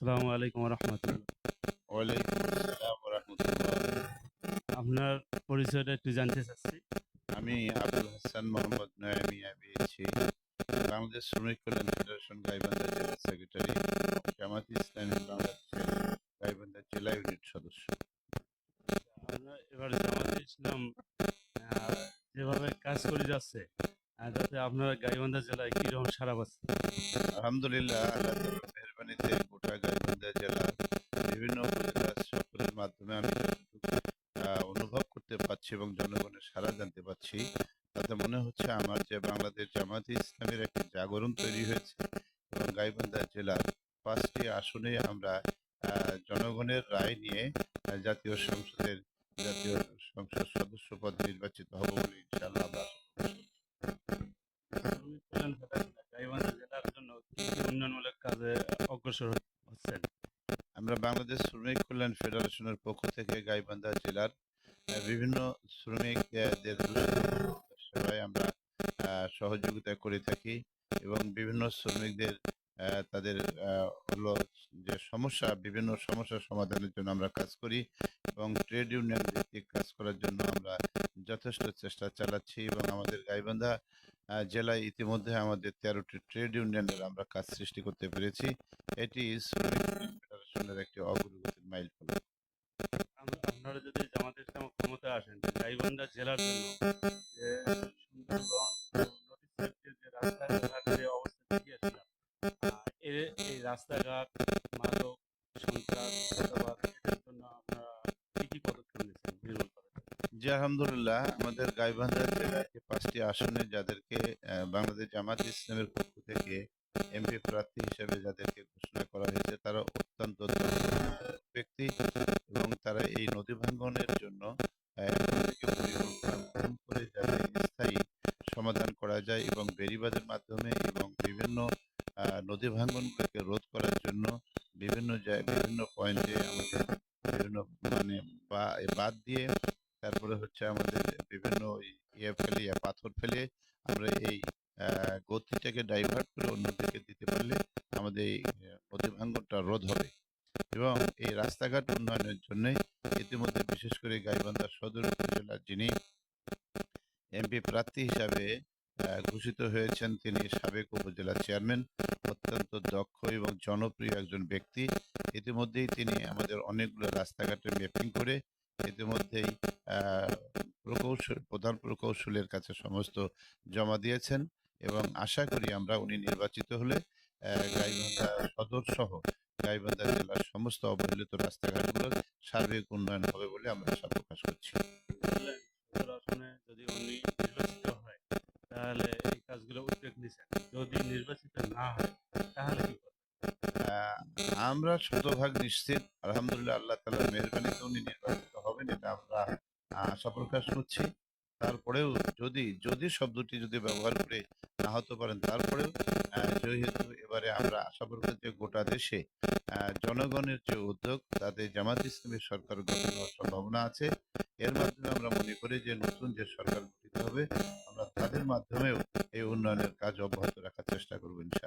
আসসালামু আলাইকুম রহমতুল্লাহ। ওয়ালাইকুম আসসালাম রাহমাতুল্লাহ। আপনার পরিচয়টা একটু জানতে চাচ্ছি। আমি আবুল হাসান মোহাম্মদ নয়া মিয়া পেয়েছি। বাংলাদেশ শ্রমিক কল্যাণ ফেডারেশন গাইবান্ধা জেলা সেক্রেটারি, জামাত ইসলামী বাংলাদেশের গাইবান্ধা জেলা ইউনিট সদস্য। আপনার এবার জামাতে ইসলাম আহ, যেভাবে কাজ করে যাচ্ছে, তাতে আপনার গাইবান্ধা জেলায় কিরকম সাড়া পাচ্ছে? আলহামদুলিল্লাহ, আল্লাহ তাআলার মেহেরবানিতে গোটা গাইবান্ধা জেলা বিভিন্ন উপজেলা সফরের মাধ্যমে আমি যতটুকু অনুভব করতে পারছি এবং জনগণের সাড়া জানতে পারছি, তাতে মনে হচ্ছে আমার যে বাংলাদেশ জামাত ইসলামের একটি জাগরণ তৈরি হয়েছে এবং গাইবান্ধা জেলার ৫টি আসনে আমরা জনগণের রায় নিয়ে জাতীয় সংসদ সদস্য পদে নির্বাচিত হব বলে ইনশাআল্লাহ আমরা আশা করছি। শ্রমিক কল্যাণ ফেডারেশন গাইবান্ধা জেলার জন্য কি কি উন্নয়নমূলক কাজে অগ্রসর হচ্ছেন? আমরা বাংলাদেশ শ্রমিক কল্যাণ ফেডারেশনের পক্ষ থেকে গাইবান্ধা জেলার বিভিন্ন শ্রমিকদের সেবায় আমরা সহযোগিতা করে থাকি এবং বিভিন্ন শ্রমিকদের তাদের হলো যে বিভিন্ন সমস্যার সমাধানের জন্য আমরা কাজ করি এবং ট্রেড ইউনিয়ন ভিত্তিক কাজ করার জন্য আমরা যথেষ্ট চেষ্টা চালাচ্ছি এবং আমাদের গাইবান্ধা জেলায় ইতিমধ্যে আমাদের ১৩টি ট্রেড ইউনিয়নের আমরা কাজ সৃষ্টি করতে পেরেছি। এটি শ্রমিক ফেডারেশনের একটি অগ্রগতির মাইলফলক। আপনারা যদি জামাতে ইসলাম ক্ষমতায় আসেন, গাইবান্ধা জেলার জন্য যে সুন্দরবন নদীর সাইড দিয়ে যে রাস্তাঘাটের অবস্থা দেখে আসলাম, এই এই রাস্তাঘাট, মাদক, সন্ত্রাস, চাঁদাবাদ এটার জন্য আপনারা কি কি পদক্ষেপ নিচ্ছেন নির্মূল করার জন্য? জি, আলহামদুলিল্লাহ, আমাদের গাইবান্ধা জেলায় যে ৫টি আসনে যাদেরকে বাংলাদেশ জামাত ইসলামের পক্ষ থেকে এমপি প্রার্থী হিসেবে যাদেরকে ঘোষণা করা হয়েছে তারা অত্যন্ত দক্ষ ব্যক্তি এবং তারা এই নদী ভাঙ্গনের জন্য এখন থেকে পরিকল্পনা গ্রহণ করে যাতে স্থায়ী সমাধান করা যায় এবং বেড়িবাঁধের মাধ্যমে এবং বিভিন্ন নদী ভাঙ্গনগুলোকে রোধ করার জন্য বিভিন্ন পয়েন্টে আমাদের বিভিন্ন মানে বাঁধ দিয়ে তারপরে হচ্ছে আমাদের বিভিন্ন পাথর ফেলে আমরা এই গতিটাকে ডাইভার্ট করে অন্যদিকে দিতে পারলে আমাদের এই নদী ভাঙ্গনটা রোধ হবে এবং এই রাস্তাঘাট উন্নয়নের জন্য ইতিমধ্যে বিশেষ করে গাইবান্ধা সদর উপজেলার যিনি এমপি প্রার্থী হিসাবে ঘোষিত হয়েছেন তিনি সাবেক উপজেলা চেয়ারম্যান, অত্যন্ত দক্ষ এবং জনপ্রিয় একজন ব্যক্তি। ইতিমধ্যেই তিনি আমাদের অনেকগুলো রাস্তাঘাটের ম্যাপিং করে ইতিমধ্যেই আহ, প্রধান প্রকৌশলের কাছে সমস্ত জমা দিয়েছেন এবং আশা করি আমরা উনি নির্বাচিত হলে গাইবান্ধা সদর সহ গাইবান্ধা জেলার সমস্ত অবহেলিত রাস্তাঘাটগুলোর সার্বিক উন্নয়ন হবে বলে আমরা আশা প্রকাশ করছি। বললেন, সদর আসনে যদি উনি নির্বাচিত হয়, তাহলে এই কাজগুলো উদ্যোগ নিচ্ছেন। যদি নির্বাচিত না হয়, তাহলে কি করবেন? আহ, আমরা শতভাগ নিশ্চিত, আলহামদুলিল্লাহ, আল্লাহ তাআলার মেহেরবানিতে উনি নির্বাচিত হবেন এটা আমরা আশা প্রকাশ করছি। তারপরেও যদি যদি শব্দটি যদি ব্যবহার করে না হতে পারেন, তারপরেও যেহেতু এবারে আমরা আশা করব যে গোটা দেশে জনগণের যে উদ্যোগ তাতে জামাত ইসলামী সরকার গঠন হওয়ার সম্ভাবনা আছে। এর মাধ্যমে আমরা মনে করি যে নতুন যে সরকার গঠিত হবে আমরা তাদের মাধ্যমেও এই উন্নয়নের কাজ অব্যাহত রাখার চেষ্টা করবো ইনশাআল্লাহ।